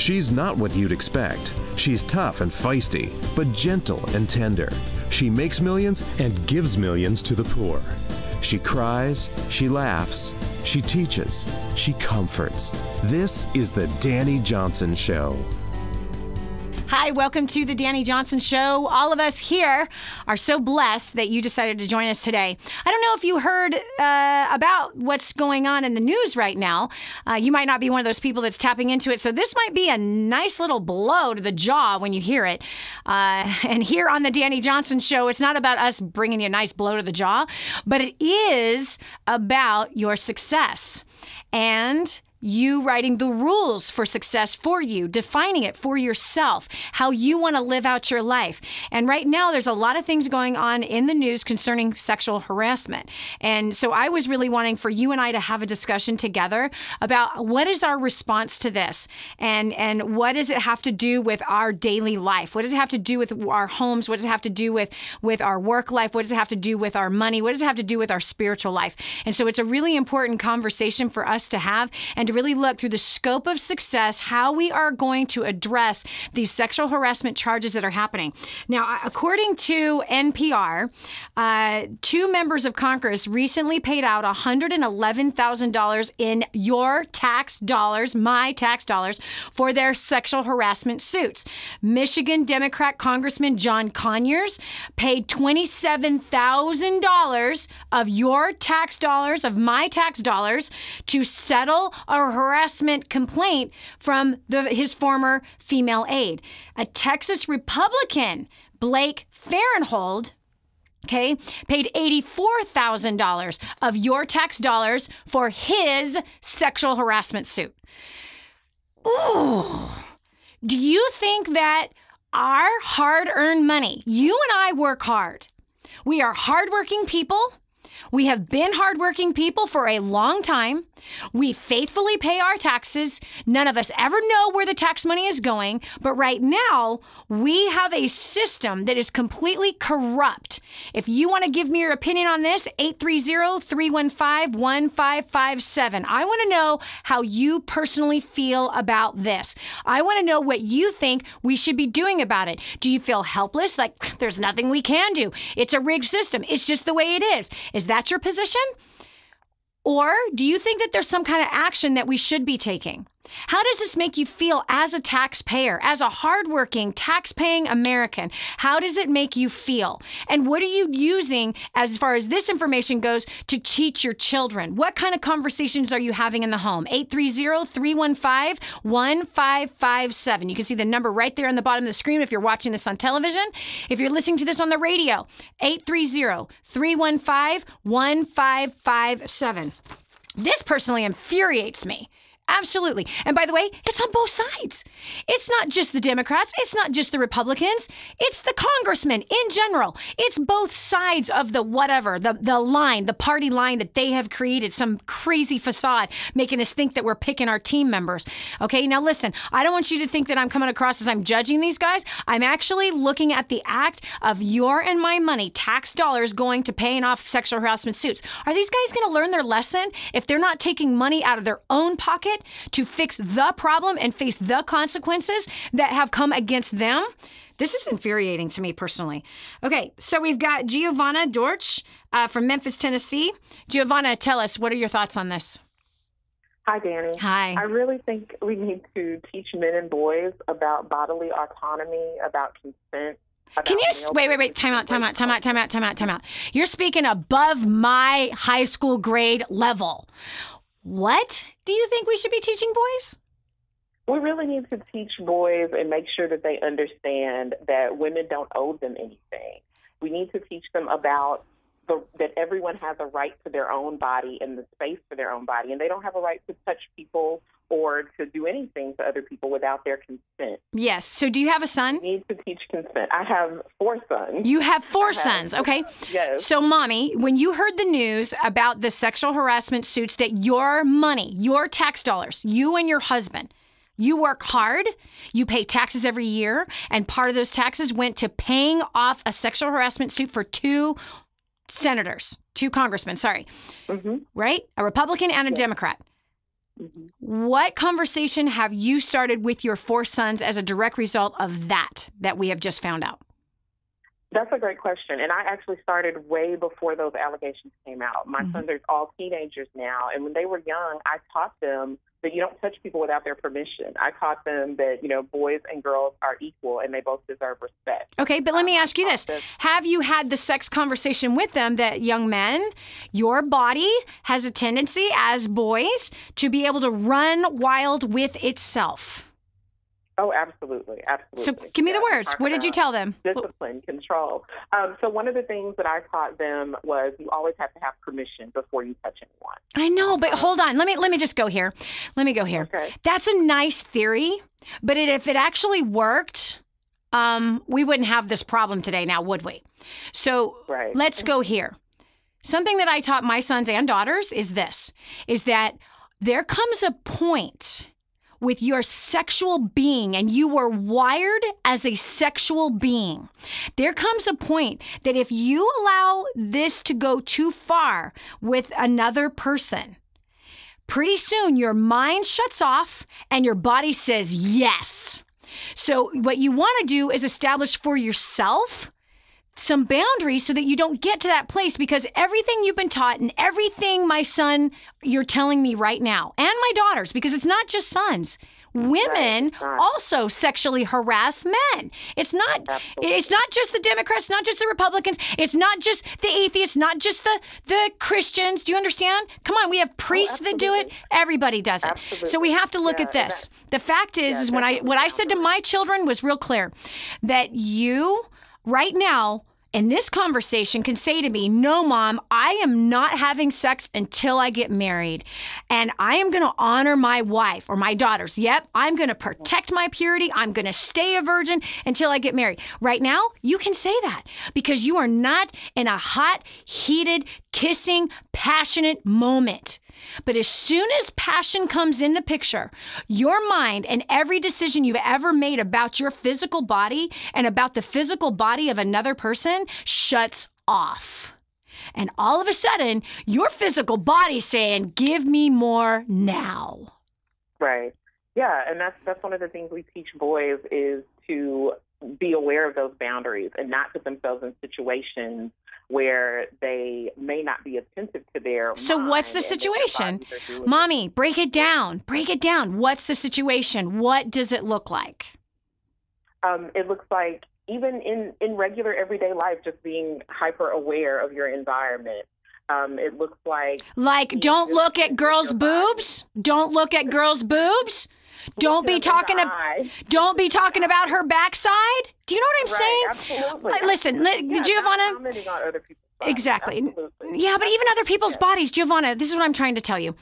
She's not what you'd expect. She's tough and feisty, but gentle and tender. She makes millions and gives millions to the poor. She cries, she laughs, she teaches, she comforts. This is the Dani Johnson Show. Hi, welcome to the Dani Johnson Show. All of us here are so blessed that you decided to join us today. I don't know if you heard about what's going on in the news right now. You might not be one of those people that's tapping into it, so this might be a nice little blow to the jaw when you hear it. And here on the Dani Johnson Show, it's not about us bringing you a nice blow to the jaw, but it is about your success and you writing the rules for success for you, defining it for yourself, how you want to live out your life. And right now, there's a lot of things going on in the news concerning sexual harassment. And so I was really wanting for you and I to have a discussion together about what is our response to this and what does it have to do with our daily life? What does it have to do with our homes? What does it have to do with our work life? What does it have to do with our money? What does it have to do with our spiritual life? And so it's a really important conversation for us to have and to really look through the scope of success, how we are going to address these sexual harassment charges that are happening. Now, according to NPR, 2 members of Congress recently paid out $111,000 in your tax dollars, my tax dollars, for their sexual harassment suits. Michigan Democrat Congressman John Conyers paid $27,000 of your tax dollars, of my tax dollars, to settle a harassment complaint from his former female aide. A Texas Republican, Blake Farenthold, paid $84,000 of your tax dollars for his sexual harassment suit. Ooh. Do you think that our hard-earned money, you and I work hard. We are hardworking people. We have been hardworking people for a long time. We faithfully pay our taxes. None of us ever know where the tax money is going. But right now, we have a system that is completely corrupt. If you want to give me your opinion on this, 830-315-1557. I want to know how you personally feel about this. I want to know what you think we should be doing about it. Do you feel helpless? Like there's nothing we can do. It's a rigged system. It's just the way it is. Is that your position? Or do you think that there's some kind of action that we should be taking? How does this make you feel as a taxpayer, as a hardworking, tax-paying American? How does it make you feel? And what are you using as far as this information goes to teach your children? What kind of conversations are you having in the home? 830-315-1557. You can see the number right there on the bottom of the screen if you're watching this on television. If you're listening to this on the radio, 830-315-1557. This personally infuriates me. Absolutely. And by the way, it's on both sides. It's not just the Democrats. It's not just the Republicans. It's the congressmen in general. It's both sides of the whatever, the line, the party line that they have created, some crazy facade making us think that we're picking our team members. Okay, now listen, I don't want you to think that I'm coming across as I'm judging these guys. I'm actually looking at the act of your and my money, tax dollars going to paying off sexual harassment suits. Are these guys going to learn their lesson if they're not taking money out of their own pocket to fix the problem and face the consequences that have come against them? This is infuriating to me personally. Okay, so we've got Giovanna Dorch from Memphis, Tennessee. Giovanna, tell us, what are your thoughts on this? Hi, Dani. Hi. I really think we need to teach men and boys about bodily autonomy, about consent. Can you wait? Time out. You're speaking above my high school grade level. What do you think we should be teaching boys? We really need to teach boys and make sure that they understand that women don't owe them anything. We need to teach them about that everyone has a right to their own body and the space for their own body, and they don't have a right to touch people or to do anything to other people without their consent. Yes. So do you have a son? We need to teach consent. I have 4 sons. You have 4 sons. Okay. Yes. So, Mommy, when you heard the news about the sexual harassment suits that your money, your tax dollars, you and your husband, you work hard, you pay taxes every year, and part of those taxes went to paying off a sexual harassment suit for 2 senators, 2 congressmen, sorry. Mm-hmm. Right? A Republican and a Democrat. Mm-hmm. What conversation have you started with your 4 sons as a direct result of that we have just found out? That's a great question. And I actually started way before those allegations came out. My sons are all teenagers now. And when they were young, I taught them that you don't touch people without their permission. I taught them that, boys and girls are equal and they both deserve respect. Okay, but let me ask you this. Have you had the sex conversation with them that young men, your body has a tendency as boys to be able to run wild with itself? Oh, absolutely. Absolutely. So give me the words. What did you tell them? Discipline, control. So one of the things that I taught them was you always have to have permission before you touch anyone. I know, but hold on. Let me just go here. Okay. That's a nice theory, but if it actually worked, we wouldn't have this problem today now, would we? So Let's go here. Something that I taught my sons and daughters is that there comes a point with your sexual being, and you were wired as a sexual being. There comes a point that if you allow this to go too far with another person, pretty soon your mind shuts off and your body says yes. So what you want to do is establish for yourself some boundaries so that you don't get to that place, because everything you've been taught and everything, my son, you're telling me right now, and my daughters, because it's not just sons. Women also sexually harass men. It's not just the Democrats, not just the Republicans. It's not just the atheists, not just the Christians. Do you understand? Come on, we have priests that do it. Everybody does it. Absolutely. So we have to look at this. The fact is what I said to my children was real clear, that you right now in this conversation can say to me, no, Mom, I am not having sex until I get married. And I am going to honor my wife or my daughters. Yep, I'm going to protect my purity. I'm going to stay a virgin until I get married. Right now, you can say that because you are not in a hot, heated, kissing, passionate moment. But as soon as passion comes in the picture, your mind and every decision you've ever made about your physical body and about the physical body of another person shuts off. And all of a sudden, your physical body's saying, give me more now. Right. Yeah, and that's one of the things we teach boys is to be aware of those boundaries and not put themselves in situations where they may not be attentive to their So what's the situation? Mommy, break it down. Break it down. What's the situation? What does it look like? It looks like even in regular everyday life, just being hyper aware of your environment. It looks like don't look at girls' boobs. Don't look at girls' boobs. Don't be talking about her backside. Do you know what I'm saying? Absolutely. Listen, Giovanna. Commenting on other people's bodies. Exactly. Absolutely. Yeah, but even other people's bodies, Giovanna, this is what I'm trying to tell you.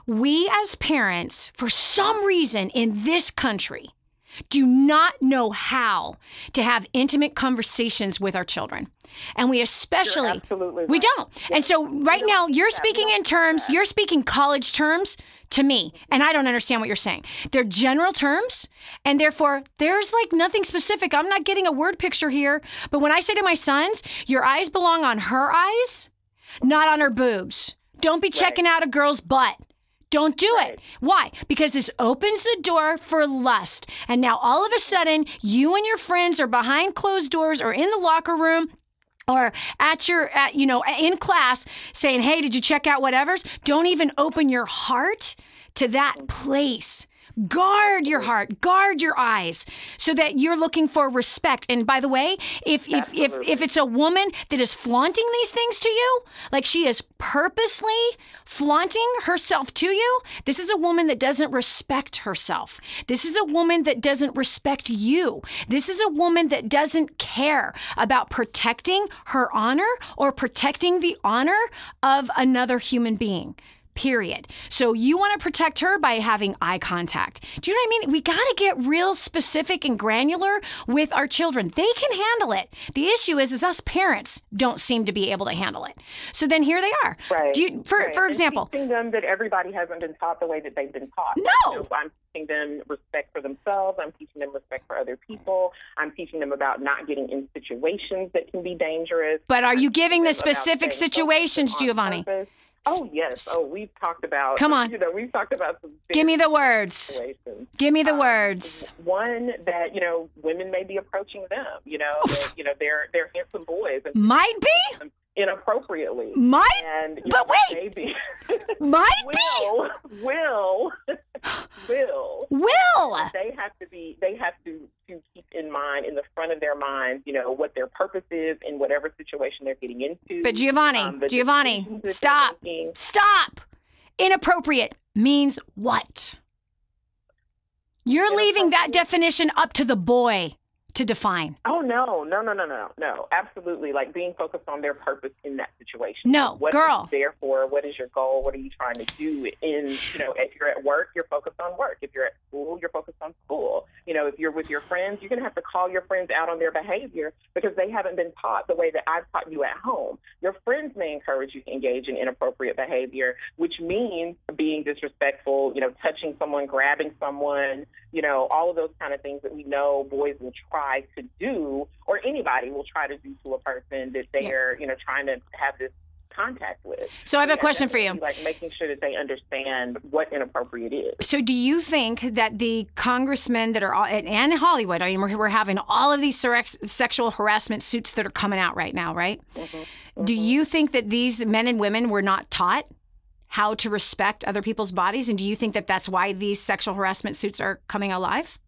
We as parents, for some reason in this country, do not know how to have intimate conversations with our children. And we especially, You're absolutely right. We don't. Yeah. And so right now you're speaking in terms, you're speaking college terms to me, and I don't understand what you're saying. They're general terms, and therefore there's like nothing specific. I'm not getting a word picture here. But when I say to my sons, your eyes belong on her eyes, not on her boobs. Don't be checking out a girl's butt. Don't do it. Why? Because this opens the door for lust. And now all of a sudden, you and your friends are behind closed doors or in the locker room or in class saying, hey, did you check out whatever's? Don't even open your heart to that place. Guard your heart, guard your eyes so that you're looking for respect. And by the way, if it's a woman that is flaunting these things to you, like she is purposely flaunting herself to you, this is a woman that doesn't respect herself. This is a woman that doesn't respect you. This is a woman that doesn't care about protecting her honor or protecting the honor of another human being. Period. So you want to protect her by having eye contact. Do you know what I mean? We got to get real specific and granular with our children. They can handle it. The issue is us parents don't seem to be able to handle it. So then here they are. Right. For example, teaching them that everybody hasn't been taught the way that they've been taught. No. I'm teaching them respect for themselves. I'm teaching them respect for other people. I'm teaching them about not getting in situations that can be dangerous. But are you giving the specific situations, Giovanni? Oh, yes. Oh, we've talked about. Come on. We've talked about some. Give me the words. Situations. Give me the words. One that women may be approaching them. They're handsome boys. And might be inappropriately. Might. And, but wait. Maybe. Might be. Will. They have to keep in mind, in the front of their minds, what their purpose is in whatever situation they're getting into. But Giovanni, stop. Inappropriate means what? You're leaving that definition up to the boy to define. Oh, no. Absolutely. Like being focused on their purpose in that situation. No, what girl. Are you there for? What is your goal? What are you trying to do? If you're at work, you're focused on work. If you're at school, you're focused on school. If you're with your friends, you're going to have to call your friends out on their behavior because they haven't been taught the way that I've taught you at home. Your friends may encourage you to engage in inappropriate behavior, which means being disrespectful, touching someone, grabbing someone, all of those kind of things that we know boys will try to do, or anybody will try to do to a person that they're, trying to have this contact with. So I have a question for you. Like making sure that they understand what inappropriate is. So do you think that the congressmen that are in Hollywood, we're having all of these sexual harassment suits that are coming out right now, right? Mm-hmm. Do you think that these men and women were not taught how to respect other people's bodies? And do you think that that's why these sexual harassment suits are coming alive?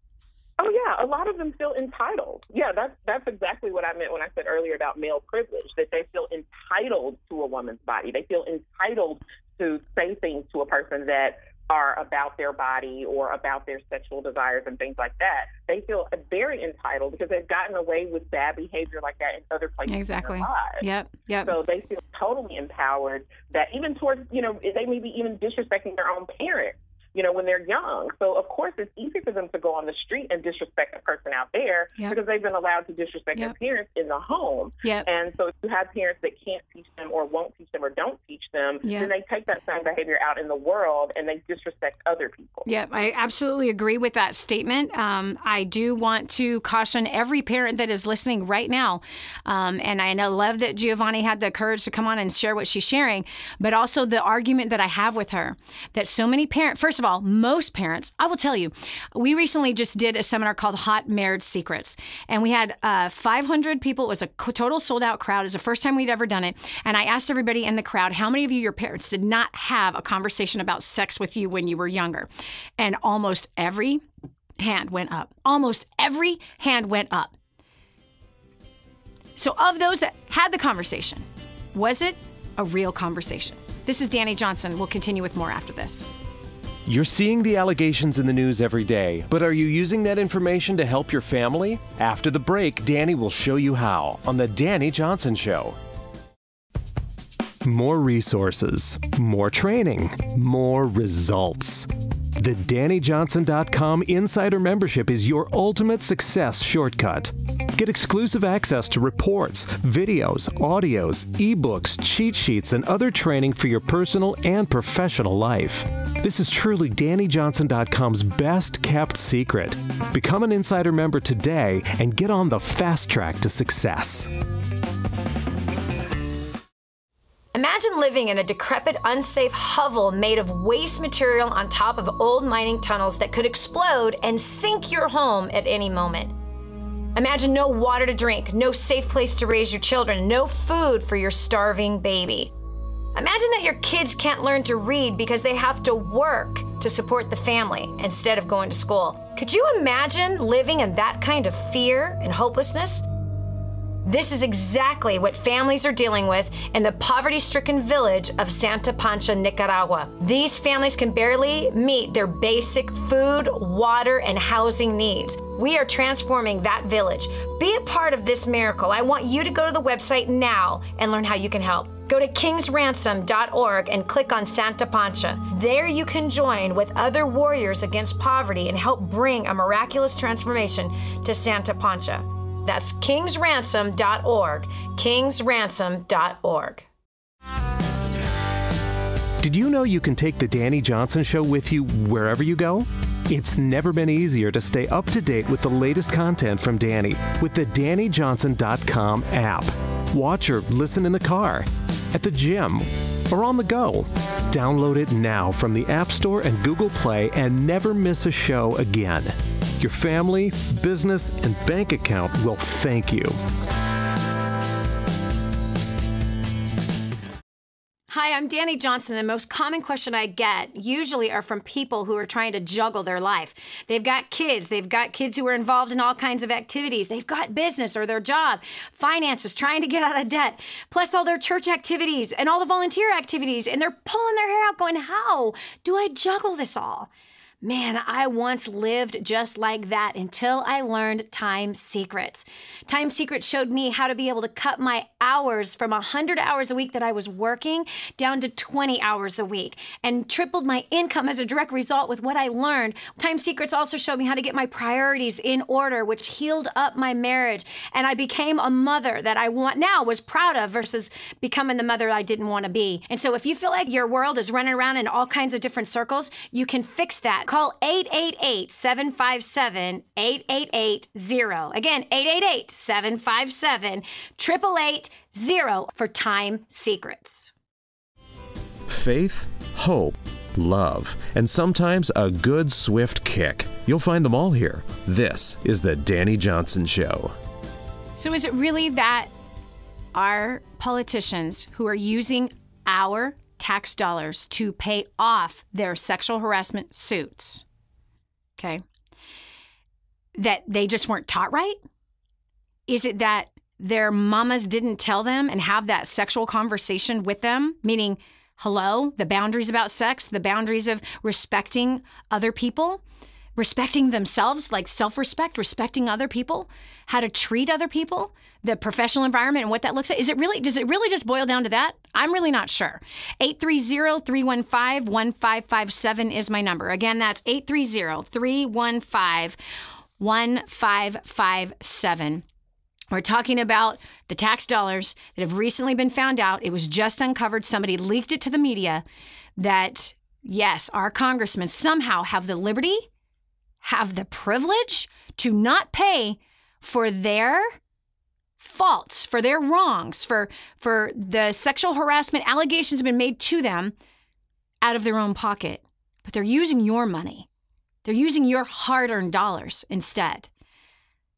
Oh, yeah. A lot of them feel entitled. Yeah, that's exactly what I meant when I said earlier about male privilege, that they feel entitled to a woman's body. They feel entitled to say things to a person that are about their body or about their sexual desires and things like that. They feel very entitled because they've gotten away with bad behavior like that in other places in their lives. Yep. So they feel totally empowered that even towards, they may be even disrespecting their own parents, when they're young. So, of course, it's easy for them to go on the street and disrespect a person out there because they've been allowed to disrespect their parents in the home. And so if you have parents that can't teach them or won't teach them or don't teach them, then they take that same behavior out in the world and they disrespect other people. Yeah, I absolutely agree with that statement. I do want to caution every parent that is listening right now. And I love that Giovanni had the courage to come on and share what she's sharing, but also the argument that I have with her, that so many parents, first of all, most parents, I will tell you, we recently just did a seminar called Hot Marriage Secrets, and we had 500 people. It was a total sold out crowd. It was the first time we'd ever done it. And I asked everybody in the crowd, how many of you, your parents, did not have a conversation about sex with you when you were younger? And almost every hand went up. Almost every hand went up. So of those that had the conversation, was it a real conversation? This is Dani Johnson. We'll continue with more after this. You're seeing the allegations in the news every day, but are you using that information to help your family? After the break, Dani will show you how on The Dani Johnson Show. More resources, more training, more results. The DaniJohnson.com Insider Membership is your ultimate success shortcut. Get exclusive access to reports, videos, audios, ebooks, cheat sheets, and other training for your personal and professional life. This is truly DaniJohnson.com's best kept secret. Become an Insider member today and get on the fast track to success. Imagine living in a decrepit, unsafe hovel made of waste material on top of old mining tunnels that could explode and sink your home at any moment. Imagine no water to drink, no safe place to raise your children, no food for your starving baby. Imagine that your kids can't learn to read because they have to work to support the family instead of going to school. Could you imagine living in that kind of fear and hopelessness? This is exactly what families are dealing with in the poverty-stricken village of Santa Pancha, Nicaragua. These families can barely meet their basic food, water, and housing needs. We are transforming that village. Be a part of this miracle. I want you to go to the website now and learn how you can help. Go to kingsransom.org and click on Santa Pancha. There you can join with other warriors against poverty and help bring a miraculous transformation to Santa Pancha. That's kingsransom.org, kingsransom.org. Did you know you can take The Dani Johnson Show with you wherever you go? It's never been easier to stay up to date with the latest content from Dani with the DaniJohnson.com app. Watch or listen in the car. at the gym, or on the go. Download it now from the App Store and Google Play and never miss a show again. Your family, business, and bank account will thank you. Hi, I'm Dani Johnson. The most common question I get usually are from people who are trying to juggle their life. They've got kids who are involved in all kinds of activities. They've got business or their job, finances, trying to get out of debt, plus all their church activities and all the volunteer activities. And they're pulling their hair out going, how do I juggle this all? Man, I once lived just like that until I learned Time Secrets. Time Secrets showed me how to be able to cut my hours from 100 hours a week that I was working down to 20 hours a week and tripled my income as a direct result with what I learned. Time Secrets also showed me how to get my priorities in order, which healed up my marriage. And I became a mother that I was proud of versus becoming the mother I didn't want to be. And so if you feel like your world is running around in all kinds of different circles, you can fix that. Call 888-757-8880. Again, 888-757-8880 for Time Secrets. Faith, hope, love, and sometimes a good swift kick. You'll find them all here. This is the Dani Johnson Show. So is it really that our politicians who are using our tax dollars to pay off their sexual harassment suits, okay, that they just weren't taught right? Is it that their mamas didn't tell them and have that sexual conversation with them? Meaning, hello, the boundaries about sex, the boundaries of respecting other people, respecting themselves, like self-respect, respecting other people, how to treat other people, the professional environment and what that looks like. Does it really just boil down to that? I'm really not sure. 830-315-1557 is my number. Again, that's 830-315-1557. We're talking about the tax dollars that have recently been found out. It was just uncovered. Somebody leaked it to the media that, yes, our congressmen somehow have the liberty, have the privilege to not pay for their faults, for their wrongs, for the sexual harassment allegations have been made to them out of their own pocket. But they're using your money. They're using your hard-earned dollars instead.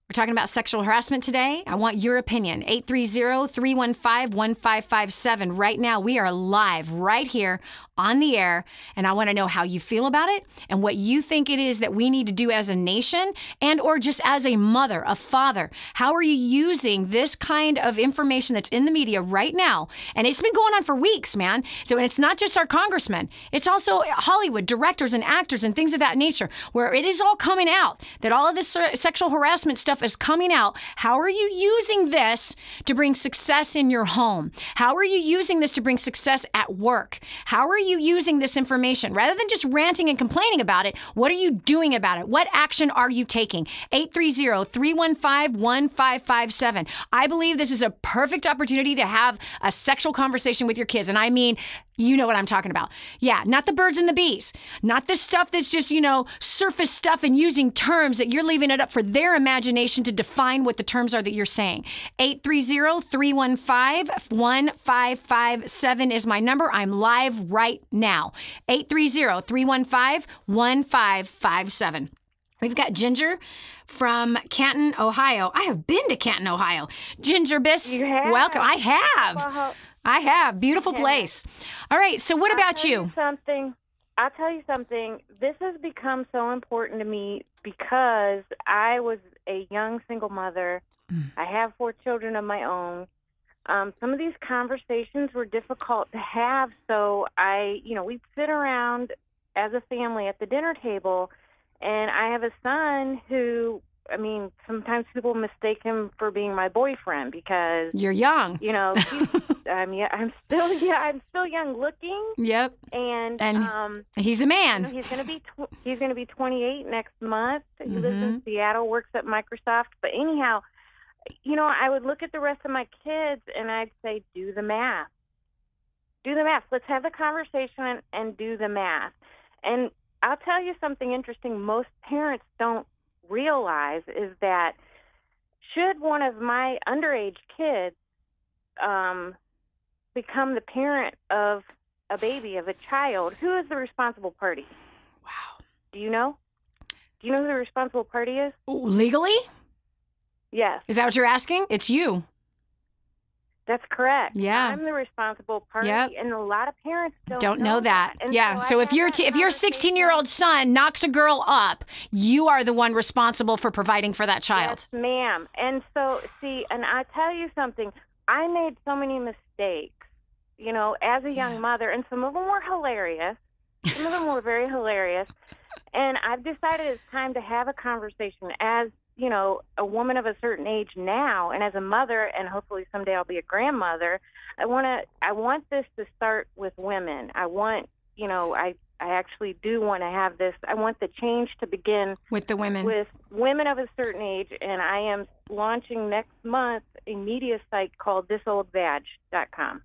We're talking about sexual harassment today. I want your opinion. 830-315-1557. Right now, we are live right here on the air, and I want to know how you feel about it and what you think it is that we need to do as a nation and or just as a mother, a father. How are you using this kind of information that's in the media right now? And it's been going on for weeks, man. So it's not just our congressmen. It's also Hollywood directors and actors and things of that nature, where it is all coming out, that all of this sexual harassment stuff is coming out. How are you using this to bring success in your home? How are you using this to bring success at work? How are you using this information? Rather than just ranting and complaining about it, what are you doing about it? What action are you taking? 830-315-1557. I believe this is a perfect opportunity to have a sexual conversation with your kids. And I mean, you know what I'm talking about. Yeah, not the birds and the bees. Not the stuff that's just, surface stuff and using terms that you're leaving it up for their imagination to define what the terms are that you're saying. 830-315-1557 is my number. I'm live right now. 830-315-1557. We've got Ginger from Canton, Ohio. I have been to Canton, Ohio. Ginger Biss, You have? welcome. I have. Well, I have. Beautiful place. All right. So what about you? I'll tell you something. This has become so important to me because I was a young single mother. I have 4 children of my own. Some of these conversations were difficult to have. So we'd sit around as a family at the dinner table, and I have a son who, sometimes people mistake him for being my boyfriend because you're young. I'm still young looking. Yep. And he's a man. He's going to be 28 next month. He lives in Seattle, works at Microsoft. But anyhow, I would look at the rest of my kids and I'd say, do the math. Do the math. Let's have the conversation and do the math. And I'll tell you something interesting. Most parents don't realize is that should one of my underage kids become the parent of a baby, of a child, who is the responsible party? Wow. Do you know? Do you know who the responsible party is? Legally? Yes. Is that what you're asking? It's you. That's correct. Yeah. I'm the responsible party, Yep. and a lot of parents don't know that. And Yeah. So if your 16-year-old son knocks a girl up, you are the one responsible for providing for that child. Yes, ma'am. And so, see, and I tell you something, I made so many mistakes, you know, as a young mother, and some of them were hilarious. Some of them were very hilarious. And I've decided it's time to have a conversation as, you know, a woman of a certain age now, and as a mother, and hopefully someday I'll be a grandmother. I want this to start with women. I want, you know, I actually do want to have this. I want the change to begin with the women, with women of a certain age, and I am launching next month a media site called thisoldvag.com.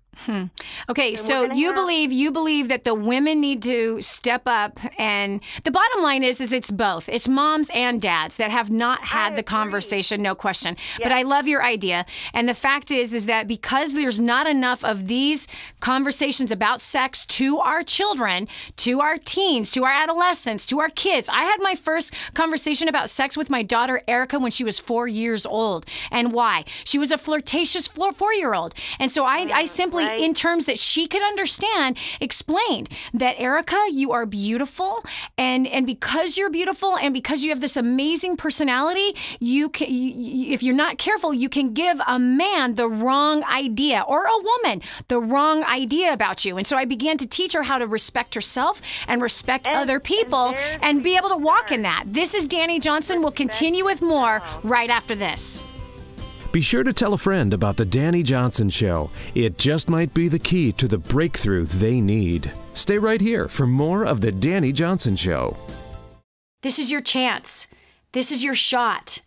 Okay, so you believe that the women need to step up, and the bottom line is it's both. It's moms and dads that have not had the conversation, no question. Yes. But I love your idea, and the fact is that because there's not enough of these conversations about sex to our children, to our teens, to our adolescents, to our kids. I had my first conversation about sex with my daughter Erica when she was 4 years old, and why? She was a flirtatious 4-year-old, and so I simply, in terms that she could understand, explained that, Erica, you are beautiful, and because you're beautiful and because you have this amazing personality, if you're not careful, you can give a man the wrong idea, or a woman the wrong idea about you. And so I began to teach her how to respect herself and respect other people and be able to walk in that. This is Dani Johnson. We'll continue with more right after this. Be sure to tell a friend about the Dani Johnson Show. It just might be the key to the breakthrough they need. Stay right here for more of the Dani Johnson Show. This is your chance. This is your shot.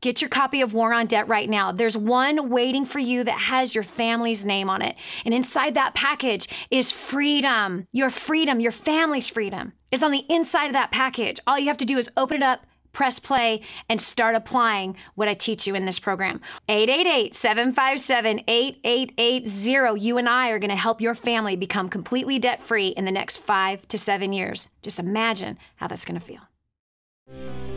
Get your copy of War on Debt right now. There's one waiting for you that has your family's name on it. And inside that package is freedom. Your freedom, your family's freedom is on the inside of that package. All you have to do is open it up, press play, and start applying what I teach you in this program. 888-757-8880. You and I are going to help your family become completely debt-free in the next 5 to 7 years. Just imagine how that's going to feel.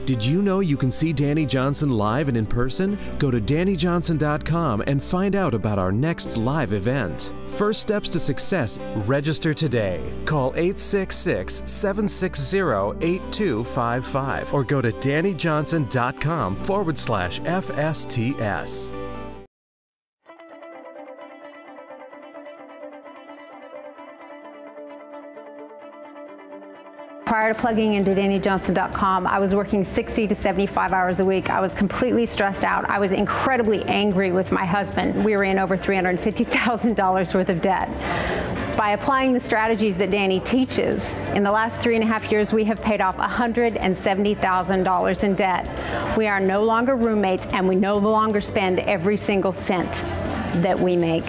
Did you know you can see Dani Johnson live and in person? Go to DaniJohnson.com and find out about our next live event. First steps to success, register today. Call 866-760-8255 or go to DaniJohnson.com/FSTS. Prior to plugging into DaniJohnson.com, I was working 60 to 75 hours a week. I was completely stressed out. I was incredibly angry with my husband. We were in over $350,000 worth of debt. By applying the strategies that Dani teaches, in the last 3.5 years, we have paid off $170,000 in debt. We are no longer roommates, and we no longer spend every single cent that we make.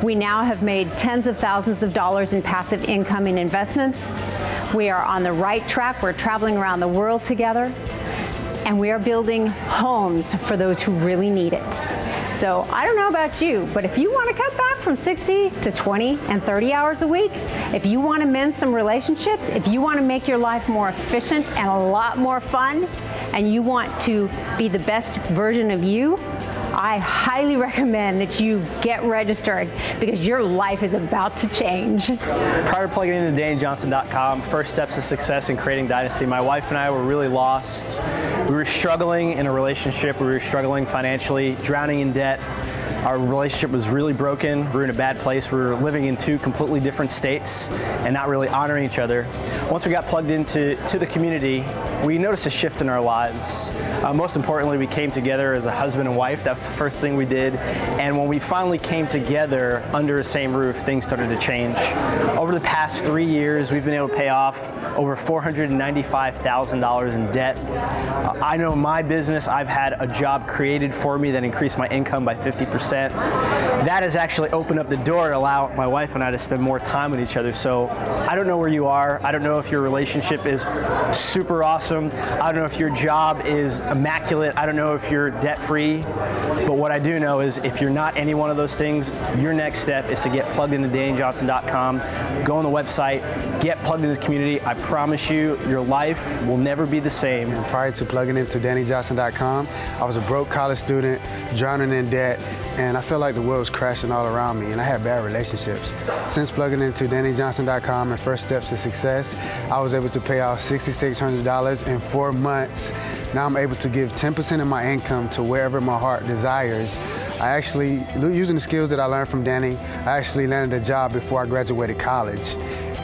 We now have made tens of thousands of dollars in passive income in investments. We are on the right track. We're traveling around the world together, and we are building homes for those who really need it. So I don't know about you, but if you want to cut back from 60 to 20 and 30 hours a week, if you want to mend some relationships, if you want to make your life more efficient and a lot more fun, and you want to be the best version of you, I highly recommend that you get registered because your life is about to change. Prior to plugging into DaniJohnson.com, first steps to success in creating dynasty, my wife and I were really lost. We were struggling in a relationship. We were struggling financially, drowning in debt. Our relationship was really broken. We were in a bad place. We were living in 2 completely different states and not really honoring each other. Once we got plugged into the community, we noticed a shift in our lives. Most importantly, we came together as a husband and wife. That was the first thing we did. And when we finally came together under the same roof, things started to change. Over the past 3 years, we've been able to pay off over $495,000 in debt. I know in my business, I've had a job created for me that increased my income by 50%. That has actually opened up the door to allow my wife and I to spend more time with each other. So I don't know where you are. I don't know if your relationship is super awesome awesome. I don't know if your job is immaculate. I don't know if you're debt-free. But what I do know is if you're not any one of those things, your next step is to get plugged into DaniJohnson.com. Go on the website, get plugged into the community. I promise you, your life will never be the same. And prior to plugging into DaniJohnson.com, I was a broke college student, drowning in debt, and I felt like the world was crashing all around me, and I had bad relationships. Since plugging into DaniJohnson.com and First Steps to Success, I was able to pay off $6,600 in 4 months. Now I'm able to give 10% of my income to wherever my heart desires. I actually, using the skills that I learned from Dani, I actually landed a job before I graduated college,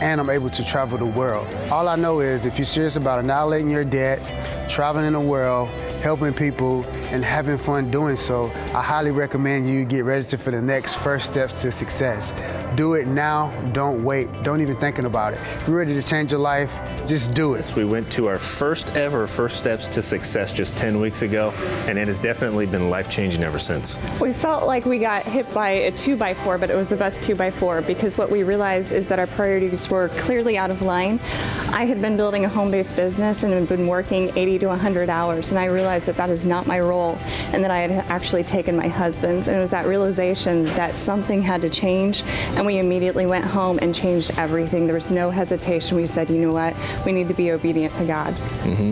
and I'm able to travel the world. All I know is if you're serious about annihilating your debt, traveling the world, helping people, and having fun doing so, I highly recommend you get registered for the next First Steps to Success. Do it now, don't wait, don't even thinking about it. If you're ready to change your life, just do it. We went to our first ever First Steps to Success just 10 weeks ago, and it has definitely been life-changing ever since. We felt like we got hit by a 2x4, but it was the best 2x4 because what we realized is that our priorities were clearly out of line. I had been building a home-based business and had been working 80 to 100 hours, and I realized that that is not my role, and that I had actually taken my husband's, and it was that realization that something had to change, and we immediately went home and changed everything. There was no hesitation. We said, you know what, we need to be obedient to God.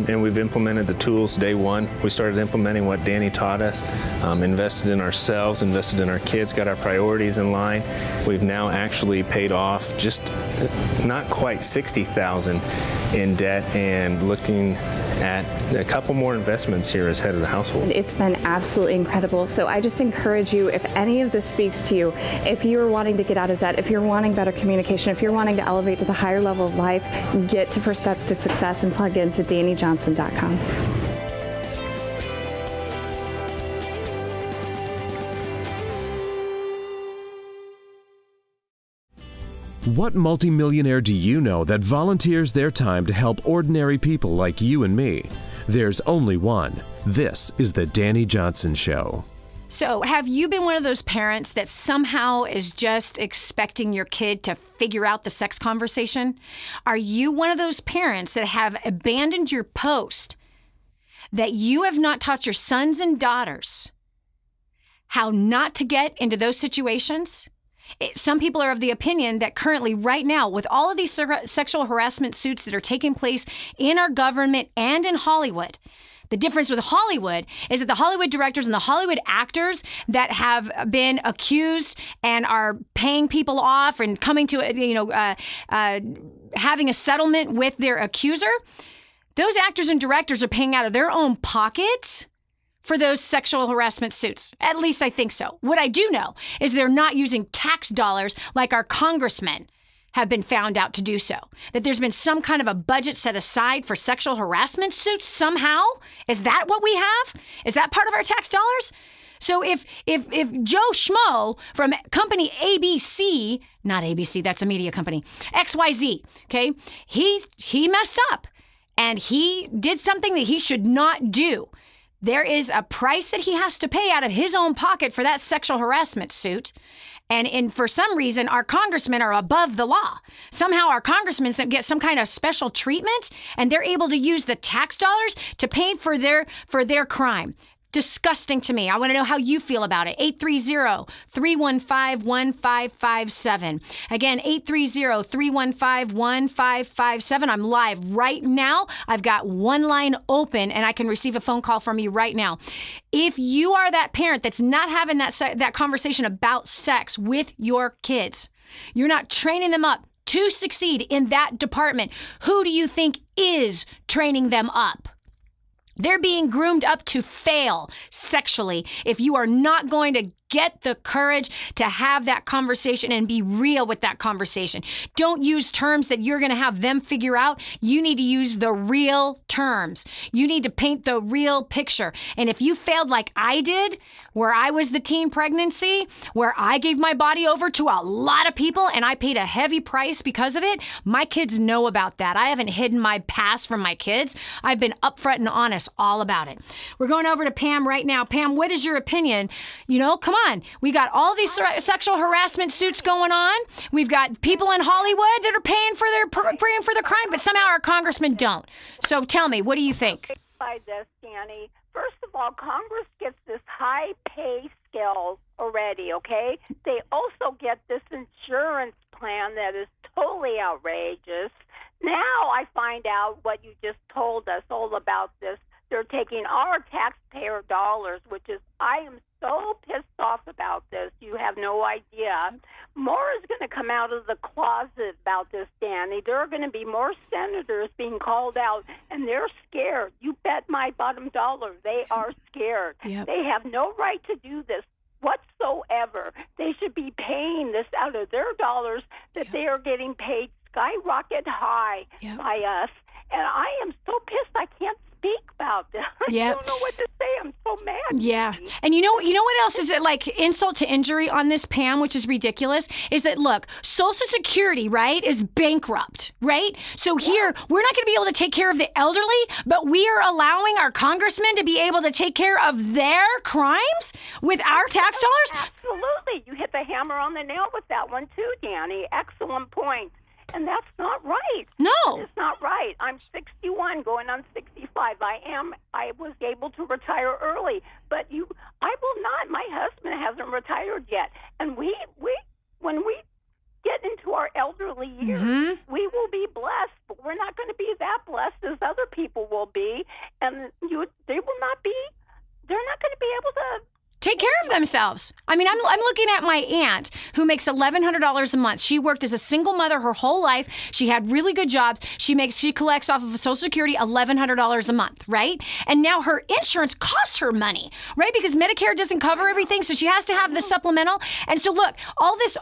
And we've implemented the tools day one. We started implementing what Dani taught us, invested in ourselves, invested in our kids, got our priorities in line. We've now actually paid off just not quite $60,000 in debt and looking at a couple more investments here as head of the household. It's been absolutely incredible. So I just encourage you, if any of this speaks to you, if you're wanting to get out of debt, if you're wanting better communication, if you're wanting to elevate to the higher level of life, get to First Steps to Success and plug into DaniJohnson.com. What multimillionaire do you know that volunteers their time to help ordinary people like you and me? There's only one. This is the Dani Johnson Show. So have you been one of those parents that somehow is just expecting your kid to figure out the sex conversation? Are you one of those parents that have abandoned your post, that you have not taught your sons and daughters how not to get into those situations? Some people are of the opinion that currently, right now, with all of these sexual harassment suits that are taking place in our government and in Hollywood, the difference with Hollywood is that the Hollywood directors and the Hollywood actors that have been accused and are paying people off and coming to, having a settlement with their accuser, those actors and directors are paying out of their own pockets for those sexual harassment suits. At least I think so. What I do know is they're not using tax dollars like our congressmen have been found out to do so. That there's been some kind of a budget set aside for sexual harassment suits somehow? Is that what we have? Is that part of our tax dollars? So if Joe Schmo from company ABC, not ABC, that's a media company, XYZ, okay, he messed up and he did something that he should not do. There is a price that he has to pay out of his own pocket for that sexual harassment suit. And for some reason, our congressmen are above the law. Somehow our congressmen get some kind of special treatment, and they're able to use the tax dollars to pay for their crime. Disgusting to me. I want to know how you feel about it. 830-315-1557. Again, 830-315-1557. I'm live right now. I've got one line open and I can receive a phone call from you right now. If you are that parent that's not having that conversation about sex with your kids, you're not training them up to succeed in that department, who do you think is training them up? They're being groomed up to fail sexually. If you are not going to get the courage to have that conversation and be real with that conversation. Don't use terms that you're going to have them figure out. You need to use the real terms. You need to paint the real picture. And if you failed like I did, where I was the teen pregnancy, where I gave my body over to a lot of people and I paid a heavy price because of it, my kids know about that. I haven't hidden my past from my kids. I've been upfront and honest all about it. We're going over to Pam right now. Pam, what is your opinion? Come on. We got all these sexual harassment suits going on. We've got people in Hollywood that are paying for their crime, but somehow our congressmen don't. So tell me, what do you think? By this, Dani. First of all, Congress gets this high pay scale already, okay? They also get this insurance plan that is totally outrageous. Now I find out what you just told us all about this. They're taking our taxpayer dollars, which is, I am so pissed off about this. You have no idea. More is going to come out of the closet about this, Dani. There are going to be more senators being called out, and they're scared. You bet my bottom dollar they are scared. Yep. They have no right to do this whatsoever. They should be paying this out of their dollars that they are getting paid skyrocket high by us. And I am so pissed I can't speak about this. I don't know what to say. I'm so mad. Yeah. And you know what else is it like insult to injury on this, Pam, which is ridiculous, is that, look, Social Security, right, is bankrupt, right? So here, we're not going to be able to take care of the elderly, but we are allowing our congressmen to be able to take care of their crimes with our tax dollars? Absolutely. You hit the hammer on the nail with that one, too, Dani. Excellent point. And that's not right. No. It's not right. I'm 61 going on 65. I was able to retire early, but I will not. My husband hasn't retired yet. And when we get into our elderly years, we will be blessed, but we're not going to be that blessed as other people will be. And they're not going to be able to take care of themselves. I mean, I'm looking at my aunt who makes $1,100 a month. She worked as a single mother her whole life. She had really good jobs. She collects off of Social Security $1,100 a month, right? And now her insurance costs her money, right? Because Medicare doesn't cover everything, so she has to have the supplemental. And so look, all this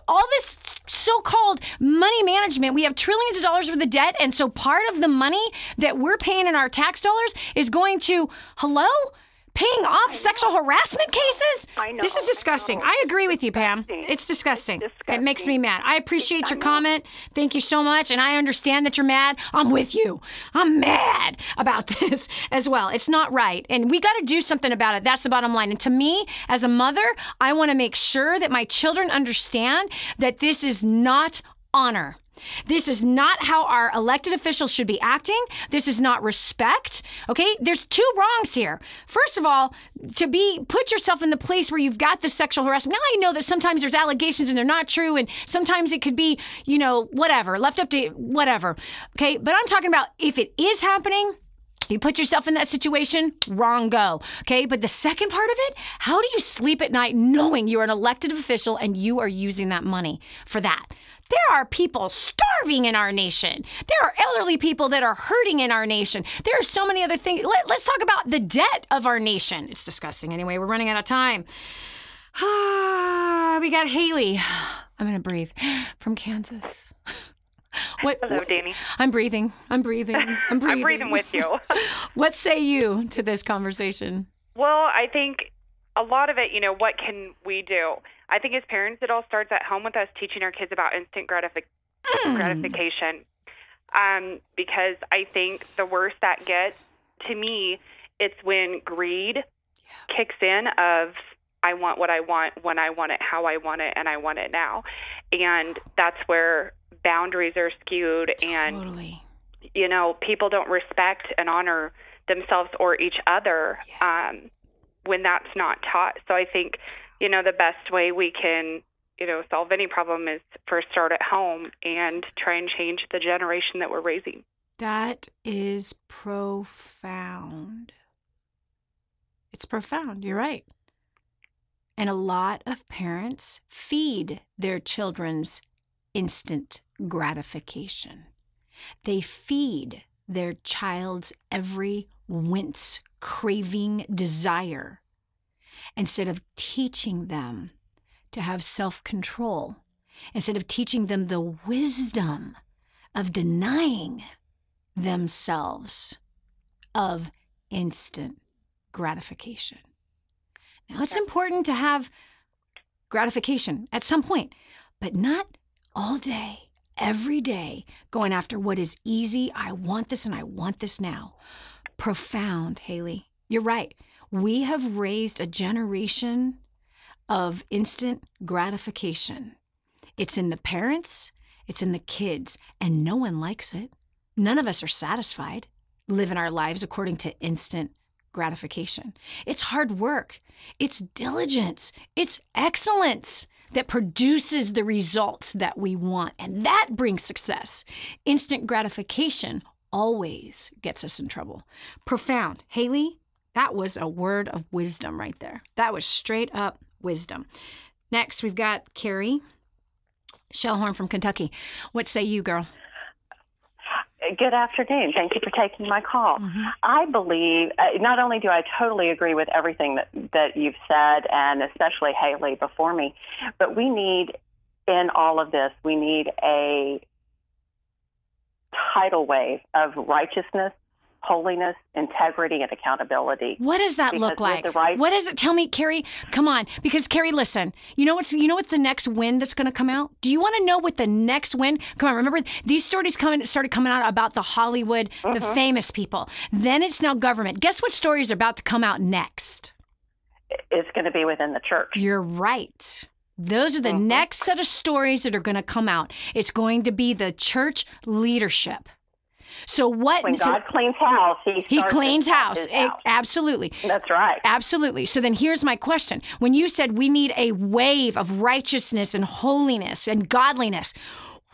so-called money management, we have trillions of dollars worth of debt, and so part of the money that we're paying in our tax dollars is going to, paying off sexual harassment cases? I know. This is disgusting. I agree with you, Pam. It's disgusting. It makes me mad. I appreciate your comment. Thank you so much. And I understand that you're mad. I'm with you. I'm mad about this as well. It's not right. And we got to do something about it. That's the bottom line. And to me, as a mother, I want to make sure that my children understand that this is not honor. This is not how our elected officials should be acting. This is not respect. Okay? There's two wrongs here. First of all, put yourself in the place where you've got the sexual harassment. Now I know that sometimes there's allegations and they're not true, and sometimes it could be, whatever, left up to whatever. Okay? But I'm talking about if it is happening, you put yourself in that situation, wrong go. Okay? But the second part of it, how do you sleep at night knowing you're an elected official and you are using that money for that? There are people starving in our nation. There are elderly people that are hurting in our nation. There are so many other things. Let's talk about the debt of our nation. It's disgusting. Anyway, we're running out of time. We got Haley. I'm going to breathe. From Kansas. Hello, Dani. I'm breathing. I'm breathing with you. What say you to this conversation? Well, I think a lot of it, what can we do? I think as parents, it all starts at home with us teaching our kids about instant gratification. Because I think the worse that gets, to me, it's when greed kicks in of, I want what I want, when I want it, how I want it, and I want it now. And that's where boundaries are skewed. Totally. And, people don't respect and honor themselves or each other when that's not taught. So I think, the best way we can, solve any problem is first start at home and try and change the generation that we're raising. That is profound. It's profound. You're right. And a lot of parents feed their children's instant gratification. They feed their child's every wince, craving, desire, instead of teaching them to have self-control, instead of teaching them the wisdom of denying themselves of instant gratification. Now, it's important to have gratification at some point, but not all day, every day, going after what is easy. I want this and I want this now. Profound, Haley. You're right. We have raised a generation of instant gratification. It's in the parents, it's in the kids, and no one likes it. None of us are satisfied living our lives according to instant gratification. It's hard work. It's diligence. It's excellence that produces the results that we want, and that brings success. Instant gratification always gets us in trouble. Profound. Haley, that was a word of wisdom right there. That was straight up wisdom. Next, we've got Carrie Shellhorn from Kentucky. What say you, girl? Good afternoon. Thank you for taking my call. Mm-hmm. I believe, not only do I totally agree with everything that you've said, and especially Haley before me, but we need, in all of this, we need a tidal wave of righteousness, holiness, integrity, and accountability. What does that look like? What does it? Tell me, Carrie. Come on, because Carrie, listen. You know what's the next wind that's going to come out? Do you want to know what the next wind? Come on, remember these stories started coming out about the Hollywood, the famous people. Then it's now government. Guess what stories are about to come out next? It's going to be within the church. You're right. Those are the next set of stories that are going to come out. It's going to be the church leadership. So what? When God cleans house, he cleans house. Absolutely. That's right. Absolutely. So then here's my question. When you said we need a wave of righteousness and holiness and godliness,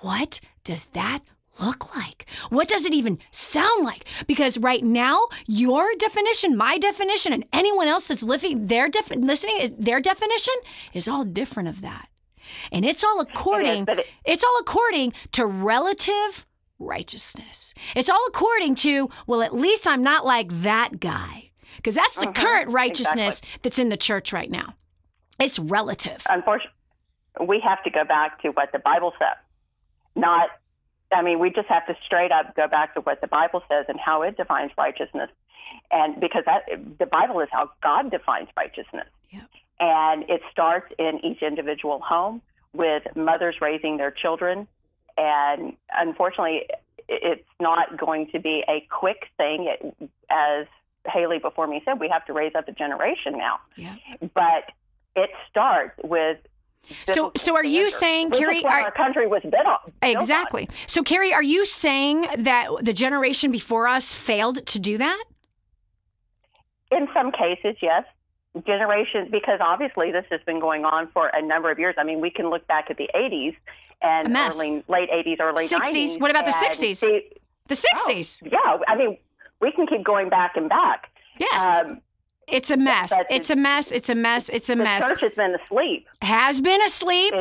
what does that look like? What does it even sound like? Because right now, your definition, my definition, and anyone else that's listening, their definition is all different of that. And it's all according to relative righteousness. It's all according to, well, at least I'm not like that guy. Because that's the current righteousness that's in the church right now. It's relative. Unfortunately, we have to go back to what the Bible says. We just have to straight up go back to what the Bible says and how it defines righteousness. And because the Bible is how God defines righteousness. Yep. And it starts in each individual home with mothers raising their children. And unfortunately, it's not going to be a quick thing. As Haley before me said, we have to raise up a generation now. Yeah. But it starts with. So are you saying, Carrie, our country was built on? Exactly. So, Carrie, are you saying that the generation before us failed to do that? In some cases, yes. Generations, because obviously this has been going on for a number of years. We can look back at the 80s and late 80s, early 90s. What about the 60s? The 60s. We can keep going back and back. Yes. It's a mess. It's a mess. The church has been asleep. Has been asleep.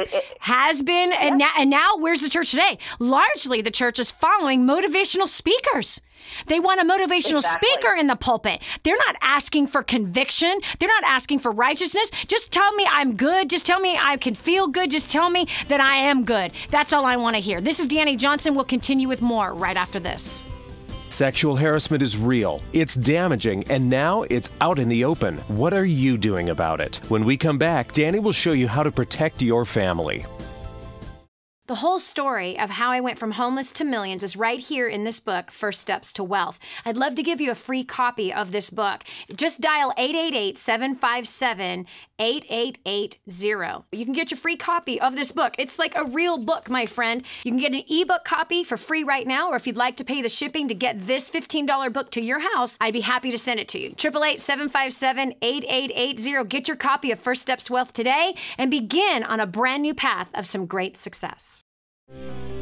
And now where's the church today? Largely, the church is following motivational speakers. They want a motivational speaker in the pulpit. They're not asking for conviction. They're not asking for righteousness. Just tell me I'm good. Just tell me I can feel good. Just tell me that I am good. That's all I want to hear. This is Dani Johnson. We'll continue with more right after this. Sexual harassment is real, it's damaging, and now it's out in the open. What are you doing about it? When we come back, Dani will show you how to protect your family. The whole story of how I went from homeless to millions is right here in this book, First Steps to Wealth. I'd love to give you a free copy of this book. Just dial 888-757-8880. You can get your free copy of this book. It's like a real book, my friend. You can get an ebook copy for free right now, or if you'd like to pay the shipping to get this $15 book to your house, I'd be happy to send it to you. 888-757-8880. Get your copy of First Steps to Wealth today and begin on a brand new path of some great success.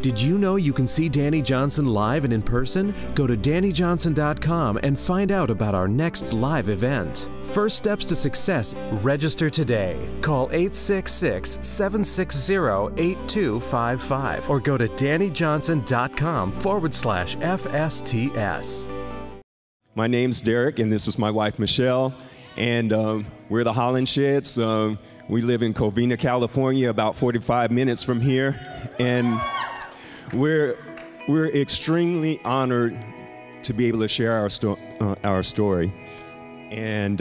Did you know you can see Dani Johnson live and in person? Go to DaniJohnson.com and find out about our next live event. First Steps to Success. Register today. Call 866-760-8255 or go to DaniJohnson.com/FSTS. My name's Derek, and this is my wife, Michelle, and we're the Holland Sheds. We live in Covina, California, about 45 minutes from here, and we're extremely honored to be able to share our story. And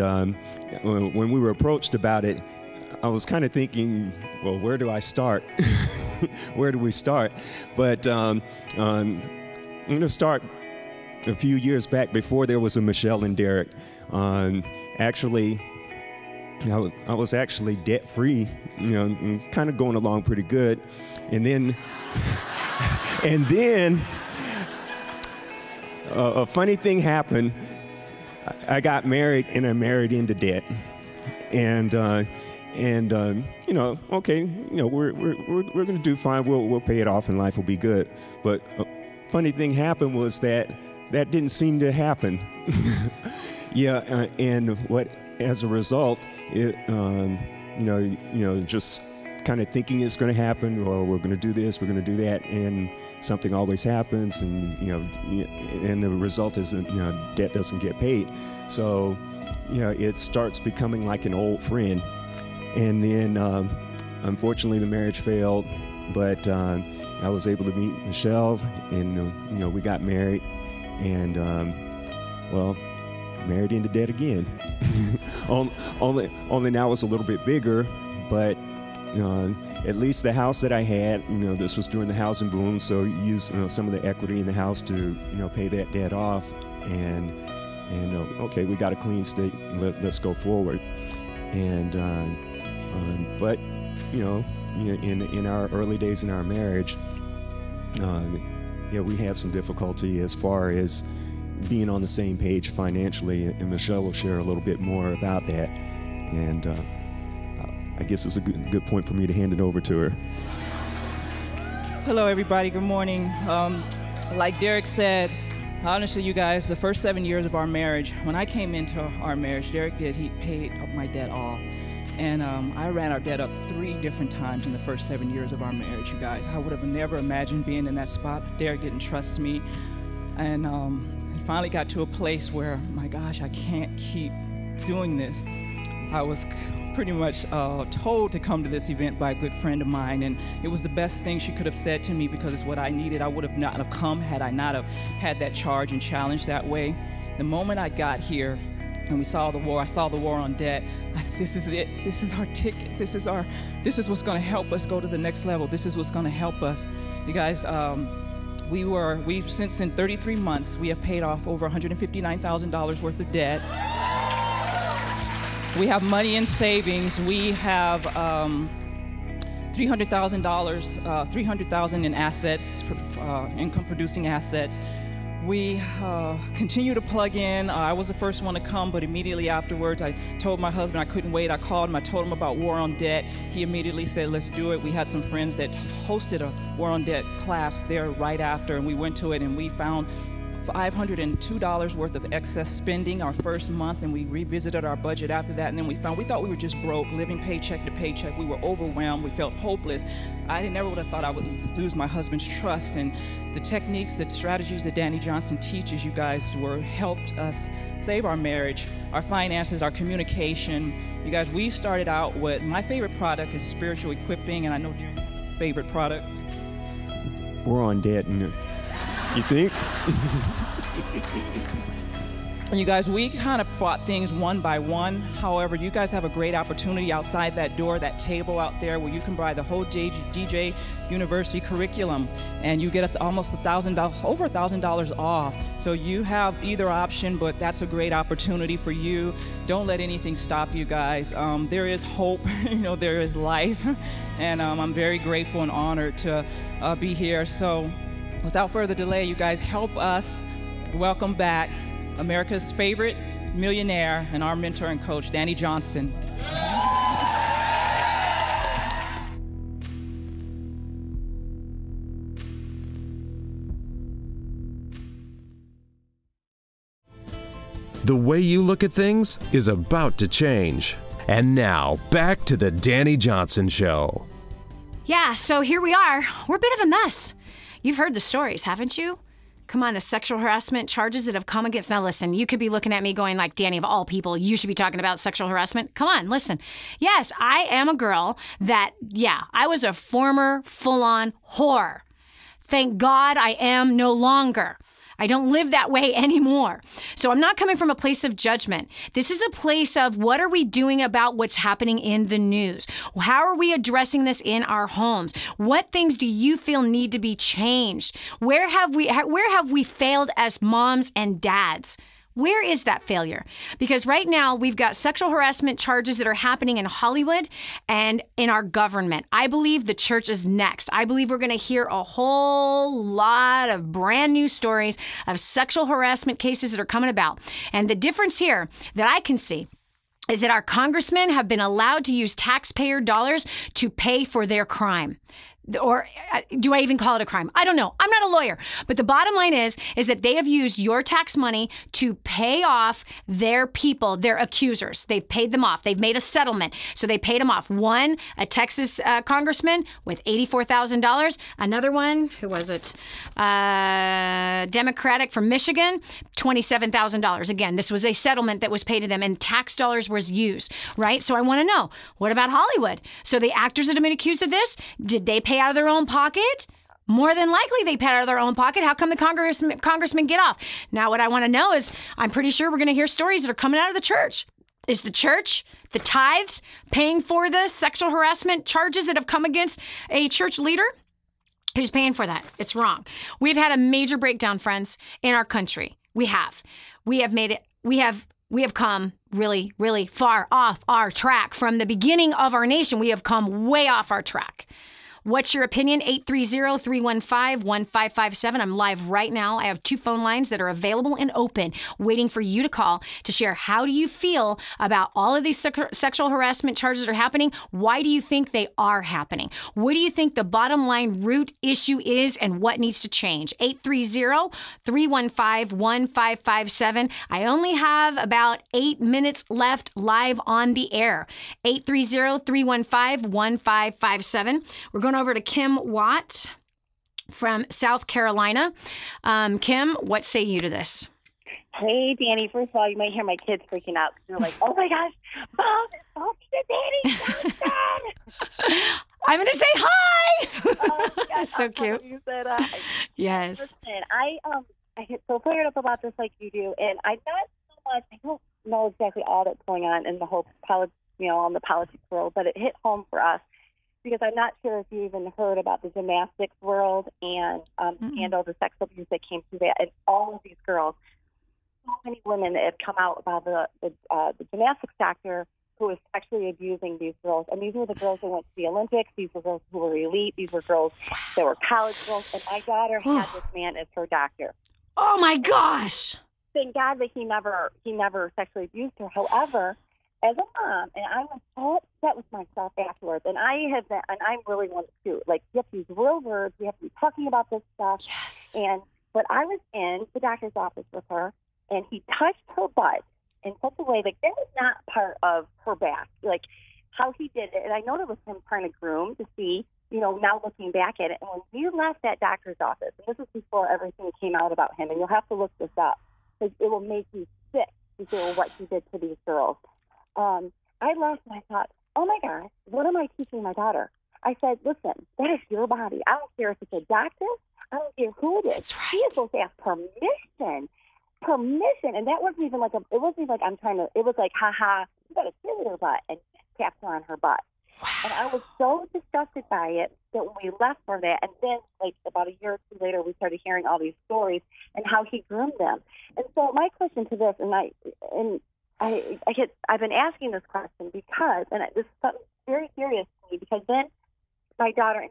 when we were approached about it, I was kind of thinking, well, where do I start? Where do we start? But I'm going to start a few years back before there was a Michelle and Derek. Actually, I was actually debt-free, and kind of going along pretty good. And then, a funny thing happened. I got married, and I married into debt. And okay, we're going to do fine. We'll pay it off, and life will be good. But a funny thing happened was that didn't seem to happen. As a result, just kind of thinking it's going to happen, or we're going to do this, we're going to do that, and something always happens, and and the result is that debt doesn't get paid. So it starts becoming like an old friend, and then unfortunately the marriage failed, but I was able to meet Michelle, and we got married, and married into debt again. Only now it's a little bit bigger, but at least the house that I had, this was during the housing boom, so use some of the equity in the house to pay that debt off, and okay, we got a clean state. Let's go forward. And but in our early days in our marriage, we had some difficulty as far as being on the same page financially, and Michelle will share a little bit more about that. And I guess it's a good point for me to hand it over to her. Hello, everybody. Good morning. Like Derek said, honestly, you guys, the first 7 years of our marriage, when I came into our marriage, he paid my debt all. And I ran our debt up 3 different times in the first 7 years of our marriage, you guys. I would have never imagined being in that spot. Derek didn't trust me. And it finally got to a place where, my gosh, I can't keep doing this. I was pretty much told to come to this event by a good friend of mine, and it was the best thing she could have said to me because it's what I needed. I would have not have come had I not have had that charge and challenge that way. The moment I got here and we saw the war, I saw the war on debt, I said, this is it. This is our ticket. This is what's going to help us go to the next level. This is what's going to help us. You guys, we've since in 33 months, we have paid off over $159,000 worth of debt. We have money in savings. We have $300,000 in assets, income-producing assets. We continue to plug in. I was the first one to come, but immediately afterwards, I told my husband I couldn't wait. I called him. I told him about War on Debt. He immediately said, let's do it. We had some friends that hosted a War on Debt class there right after, and we went to it, and we found $502 worth of excess spending our first month, and we revisited our budget after that, and then we thought we were just broke, living paycheck to paycheck. We were overwhelmed. We felt hopeless. I never would have thought I would lose my husband's trust, and the techniques, the strategies that Dani Johnson teaches you guys helped us save our marriage, our finances, our communication. You guys, we started out with, my favorite product is spiritual equipping, and I know Darren has a favorite product. We're on debt, and you think? You guys, we kind of bought things one by one. However, you guys have a great opportunity outside that door, that table out there, where you can buy the whole DJ University curriculum, and you get almost over $1,000 off. So you have either option, but that's a great opportunity for you. Don't let anything stop you guys. There is hope, there is life, and I'm very grateful and honored to be here. So without further delay, you guys, help us welcome back America's favorite millionaire and our mentor and coach, Dani Johnson. The way you look at things is about to change. And now, back to the Dani Johnson Show. Yeah, so here we are. We're a bit of a mess. You've heard the stories, haven't you? Come on, the sexual harassment charges that have come against... Now, listen, you could be looking at me going like, Dani, of all people, you should be talking about sexual harassment. Come on, listen. Yes, I am a girl that, I was a former full-on whore. Thank God I am no longer. I don't live that way anymore. So I'm not coming from a place of judgment. This is a place of what are we doing about what's happening in the news? How are we addressing this in our homes? What things do you feel need to be changed? Where have we failed as moms and dads? Where is that failure? Because right now we've got sexual harassment charges that are happening in Hollywood and in our government. I believe the church is next. I believe we're going to hear a whole lot of brand new stories of sexual harassment cases that are coming about. And the difference here that I can see is that our congressmen have been allowed to use taxpayer dollars to pay for their crime. Or do I even call it a crime? I don't know. I'm not a lawyer. But the bottom line is that they have used your tax money to pay off their people, their accusers. They've paid them off. They've made a settlement. So they paid them off. One, a Texas congressman with $84,000. Another one, who was it? Democratic from Michigan, $27,000. Again, this was a settlement that was paid to them and tax dollars was used, right? So I want to know, what about Hollywood? So the actors that have been accused of this, did they pay out of their own pocket? More than likely they pay out of their own pocket. How come the congressmen get off? Now what I want to know is, I'm pretty sure we're going to hear stories that are coming out of the church. Is the church, the tithes, paying for the sexual harassment charges that have come against a church leader? Who's paying for that? It's wrong. We've had a major breakdown, friends, in our country. We have come really, really far off our track. From the beginning of our nation, we have come way off our track. What's your opinion? 830-315-1557. I'm live right now. I have 2 phone lines that are available and open, waiting for you to call to share. How do you feel about all of these sexual harassment charges that are happening? Why do you think they are happening? What do you think the bottom line root issue is and what needs to change? 830-315-1557. I only have about 8 minutes left live on the air. 830-315-1557. We're going over to Kim Watt from South Carolina. Kim, what say you to this? Hey, Dani. First of all, you might hear my kids freaking out because they're like, "Oh my gosh, Mom, it's talking to Dani Johnson." I'm going to say hi. Oh, yes, That's so cute. You said hi. Yes. Listen, I get so fired up about this like you do, and I'm not so much. I don't know exactly all that's going on in the whole on the politics world, but it hit home for us. Because I'm not sure if you even heard about the gymnastics world and scandal, the sex abuse that came through that, and all of these girls. So many women that have come out about the gymnastics doctor who was sexually abusing these girls. And these were the girls that went to the Olympics. These were girls who were elite. These were girls that were college girls. And my daughter had this man as her doctor. Oh my gosh! Thank God that he never sexually abused her. However, as a mom, and I was so upset with myself afterwards, and I'm really one too. Like, you have to use real words. We have to be talking about this stuff. Yes. But I was in the doctor's office with her, and he touched her butt in such a way, like, that was not part of her back. Like, how he did it, and I know it was him trying to groom to see, now looking back at it. And when we left that doctor's office, and this was before everything came out about him, and you'll have to look this up, because it will make you sick to hear what he did to these girls. I left and I thought, oh my gosh, what am I teaching my daughter? I said, listen, that is your body. I don't care if it's a doctor. I don't care who it is. That's right. She is supposed to ask permission. And that wasn't even like it wasn't like it was like, haha, you got to kiss her butt, and tapped her on her butt. Wow. And I was so disgusted by it that when we left for that, and then like about a year or two later, we started hearing all these stories and how he groomed them. And so my question to this, I've been asking this question because, and this is something very serious to me, because then my daughter, and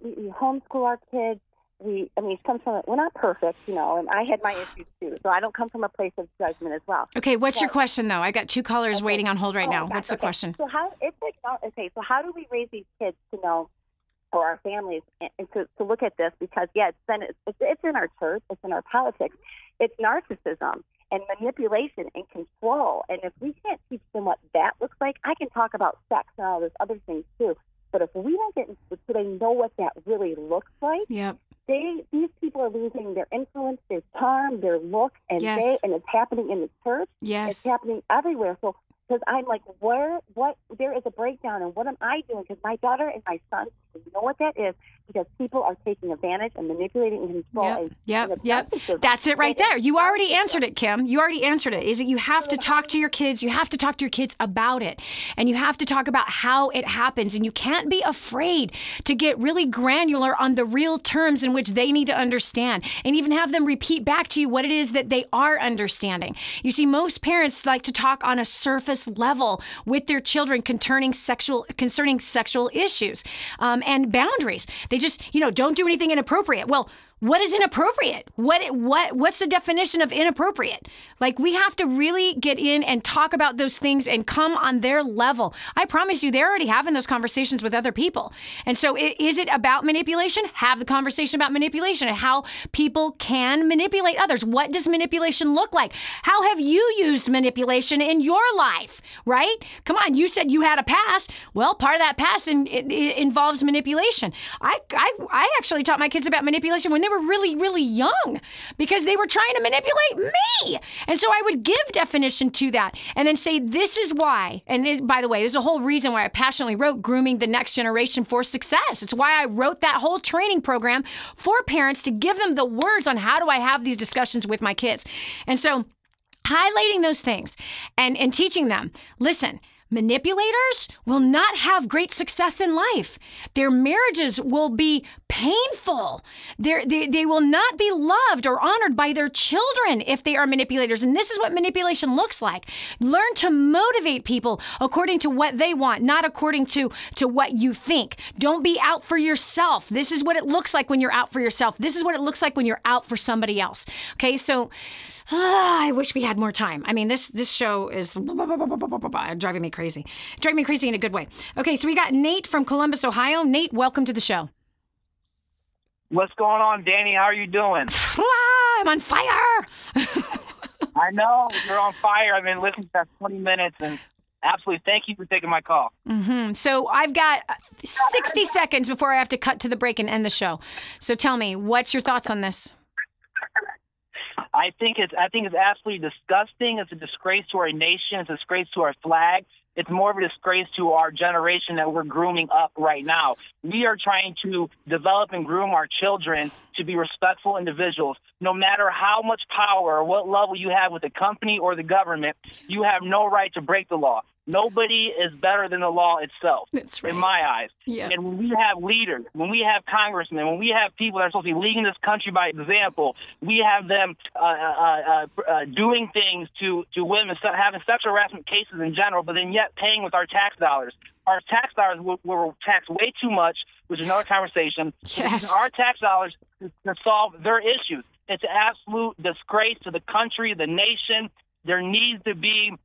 we homeschool our kids. She comes from, we're not perfect, and I had my issues too. So I don't come from a place of judgment as well. Okay, what's your question though? I got 2 callers waiting on hold right now. What's the question? So how do we raise these kids to know, or our families, and to look at this? Because it's in our church, it's in our politics, it's narcissism and manipulation and control. And if we can't teach them what that looks like, I can talk about sex and all those other things too. But if we don't get so they know what that really looks like, yep. These people are losing their influence, their charm, their look, and and it's happening in the church. Yes. It's happening everywhere. So, because I'm like, what there is a breakdown, and what am I doing? Because my daughter and my son know what that is, because people are taking advantage and manipulating and control. Yep. That's it right there. You already answered it, Kim. You already answered it. Is that you have to talk to your kids. You have to talk to your kids about it. And you have to talk about how it happens. And you can't be afraid to get really granular on the real terms in which they need to understand, and even have them repeat back to you what it is that they are understanding. You see, most parents like to talk on a surface level with their children concerning sexual issues and boundaries. They just, don't do anything inappropriate. Well, what is inappropriate? What's the definition of inappropriate? Like, we have to really get in and talk about those things and come on their level. I promise you, they're already having those conversations with other people. And so is it about manipulation? Have the conversation about manipulation and how people can manipulate others. What does manipulation look like? How have you used manipulation in your life, right? Come on, you said you had a past. Well, part of that past it involves manipulation. I actually taught my kids about manipulation when they were really, really young, because they were trying to manipulate me. And so I would give definition to that and then say, this is why. And by the way, there's a whole reason why I passionately wrote Grooming the Next Generation for Success. It's why I wrote that whole training program for parents, to give them the words on how do I have these discussions with my kids. And so highlighting those things and teaching them, listen, manipulators will not have great success in life. Their marriages will be painful. They will not be loved or honored by their children if they are manipulators. And this is what manipulation looks like. Learn to motivate people according to what they want, not according to what you think. Don't be out for yourself. This is what it looks like when you're out for yourself. This is what it looks like when you're out for somebody else. Okay, so I wish we had more time. I mean, this show is driving me crazy. Driving me crazy in a good way. Okay, so we got Nate from Columbus, Ohio. Nate, welcome to the show. What's going on, Dani? How are you doing? I'm on fire. I know. You're on fire. I've been listening for 20 minutes, and absolutely thank you for taking my call. Mm-hmm. So I've got 60 seconds before I have to cut to the break and end the show. So tell me, what's your thoughts on this? I think it's absolutely disgusting. It's a disgrace to our nation. It's a disgrace to our flag. It's more of a disgrace to our generation that we're grooming up right now. We are trying to develop and groom our children to be respectful individuals. No matter how much power or what level you have with the company or the government, you have no right to break the law. Nobody is better than the law itself, That's right. in my eyes. Yeah. And when we have leaders, when we have congressmen, when we have people that are supposed to be leading this country by example, we have them doing things to women, having sexual harassment cases in general, but then yet paying with our tax dollars. Our tax dollars were taxed way too much, which is another conversation. Yes. Our tax dollars to solve their issues. It's an absolute disgrace to the country, the nation. There needs to be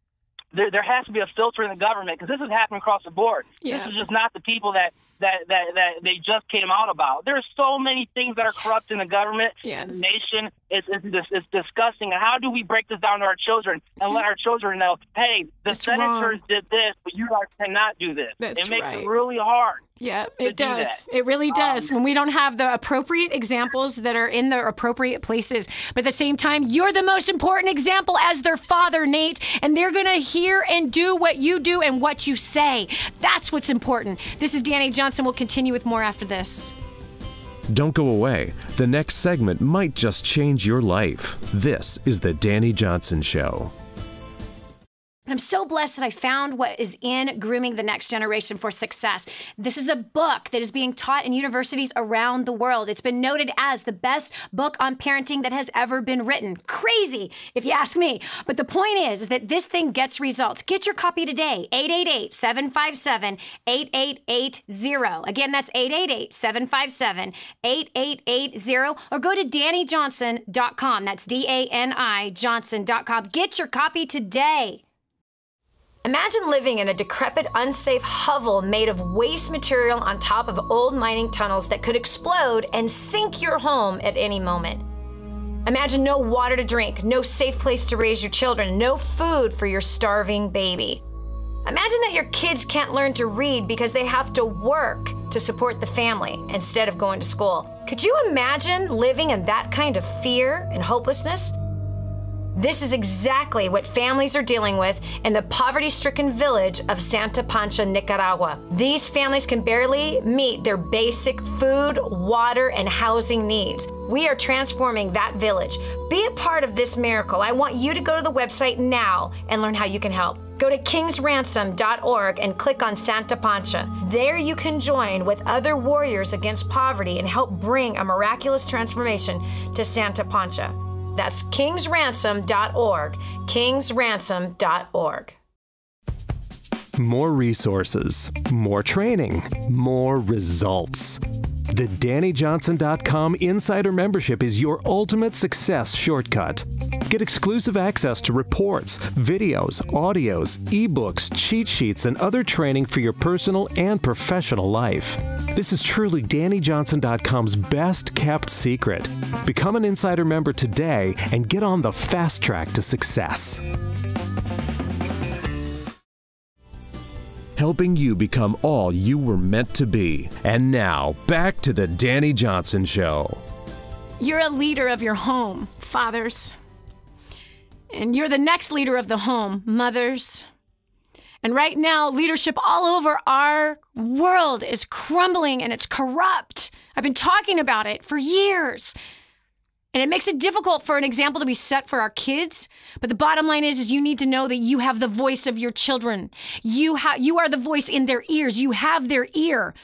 There has to be a filter in the government, because this is happening across the board. Yeah. This is just not the people that they just came out about. There's so many things that are corrupt in the government, Yes. in the nation. It's disgusting. And how do we break this down to our children and let our children know, hey, the It's senators wrong. did this, but you guys cannot do this. That's it makes right. it really hard. Yeah, to it do does. that. It really does. When we don't have the appropriate examples that are in the appropriate places. But at the same time, you're the most important example as their father, Nate. And they're going to hear and do what you do and what you say. That's what's important. This is Dani Johnson. We'll continue with more after this. Don't go away. The next segment might just change your life. This is The Dani Johnson Show. I'm so blessed that I found what is in Grooming the Next Generation for Success. This is a book that is being taught in universities around the world. It's been noted as the best book on parenting that has ever been written. Crazy, if you ask me. But the point is that this thing gets results. Get your copy today, 888-757-8880. Again, that's 888-757-8880. Or go to DaniJohnson.com. That's DANI Johnson.com. Get your copy today. Imagine living in a decrepit, unsafe hovel made of waste material on top of old mining tunnels that could explode and sink your home at any moment. Imagine no water to drink, no safe place to raise your children, no food for your starving baby. Imagine that your kids can't learn to read because they have to work to support the family instead of going to school. Could you imagine living in that kind of fear and hopelessness? This is exactly what families are dealing with in the poverty-stricken village of Santa Pancha, Nicaragua. These families can barely meet their basic food, water, and housing needs. We are transforming that village. Be a part of this miracle. I want you to go to the website now and learn how you can help. Go to kingsransom.org and click on Santa Pancha. There you can join with other warriors against poverty and help bring a miraculous transformation to Santa Pancha. That's kingsransom.org, kingsransom.org. More resources, more training, more results. The DaniJohnson.com Insider Membership is your ultimate success shortcut. Get exclusive access to reports, videos, audios, ebooks, cheat sheets, and other training for your personal and professional life. This is truly DaniJohnson.com's best kept secret. Become an Insider member today and get on the fast track to success. Helping you become all you were meant to be. And now, back to the Dani Johnson Show. You're a leader of your home, fathers. And you're the next leader of the home, mothers. And right now, leadership all over our world is crumbling and it's corrupt. I've been talking about it for years. And it makes it difficult for an example to be set for our kids. But the bottom line is you need to know that you have the voice of your children. You are the voice in their ears. You have their ear.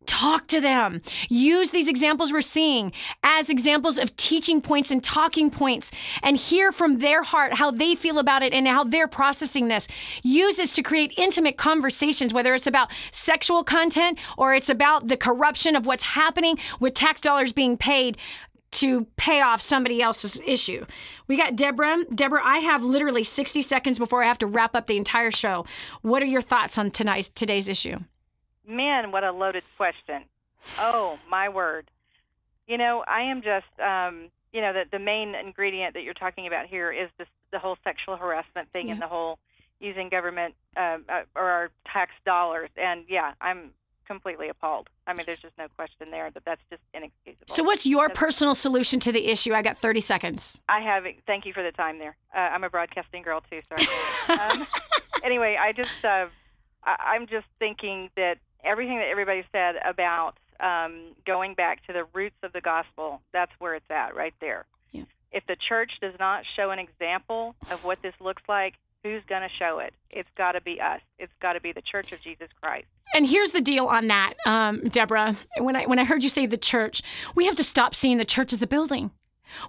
Talk to them. Use these examples we're seeing as examples of teaching points and talking points, and hear from their heart how they feel about it and how they're processing this. Use this to create intimate conversations, whether it's about sexual content or it's about the corruption of what's happening with tax dollars being paid to pay off somebody else's issue. We got Deborah. Deborah, I have literally 60 seconds before I have to wrap up the entire show. What are your thoughts on today's issue? Man, what a loaded question. Oh, my word. You know, I am just, the main ingredient that you're talking about here is the whole sexual harassment thing and the whole using government or our tax dollars. And, yeah, I'm completely appalled. I mean, there's just no question there that that's just inexcusable. So what's your personal solution to the issue? I got 30 seconds. Thank you for the time there. I'm a broadcasting girl, too, sorry. Anyway, I'm just thinking that everything that everybody said about going back to the roots of the gospel, that's where it's at, right there. Yeah. If the church does not show an example of what this looks like, who's going to show it? It's got to be us. It's got to be the Church of Jesus Christ. And here's the deal on that, Deborah. When I heard you say the church, we have to stop seeing the church as a building.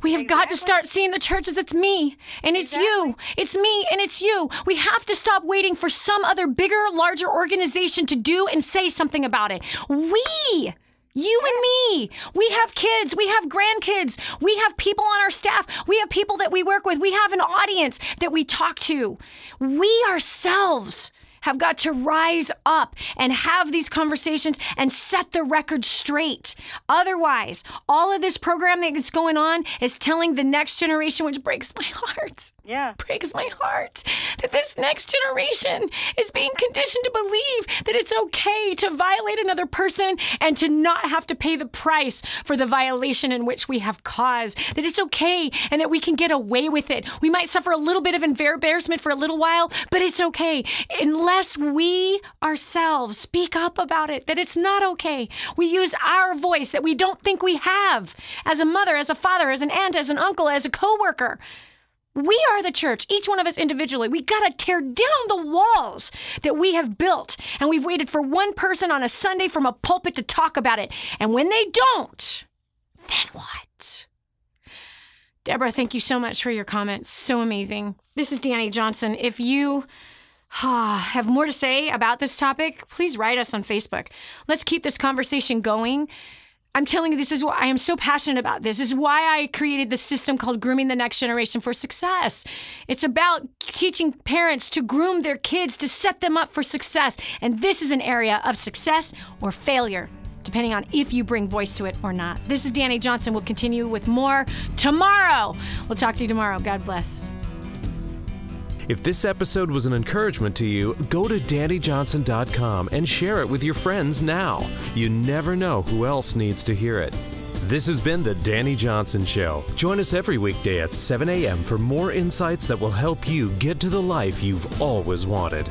We have got to start seeing the church as it's me and it's you. It's me and it's you. We have to stop waiting for some other bigger, larger organization to do and say something about it. You and me, we have kids, we have grandkids, we have people on our staff, we have people that we work with, we have an audience that we talk to. We ourselves have got to rise up and have these conversations and set the record straight. Otherwise, all of this programming that's going on is telling the next generation, which breaks my heart. Yeah. Breaks my heart that this next generation is being conditioned to believe that it's okay to violate another person and to not have to pay the price for the violation in which we have caused. That it's okay and that we can get away with it. We might suffer a little bit of embarrassment for a little while, but it's okay unless we ourselves speak up about it, that it's not okay. We use our voice that we don't think we have as a mother, as a father, as an aunt, as an uncle, as a coworker. We are the church, each one of us individually. We got to tear down the walls that we have built. And we've waited for one person on a Sunday from a pulpit to talk about it. And when they don't, then what? Deborah, thank you so much for your comments. So amazing. This is Dani Johnson. If you have more to say about this topic, please write us on Facebook. Let's keep this conversation going. I'm telling you, this is why I am so passionate about this. This is why I created this system called Grooming the Next Generation for Success. It's about teaching parents to groom their kids, to set them up for success. And this is an area of success or failure, depending on if you bring voice to it or not. This is Dani Johnson. We'll continue with more tomorrow. We'll talk to you tomorrow. God bless. If this episode was an encouragement to you, go to DaniJohnson.com and share it with your friends now. You never know who else needs to hear it. This has been The Dani Johnson Show. Join us every weekday at 7 a.m. for more insights that will help you get to the life you've always wanted.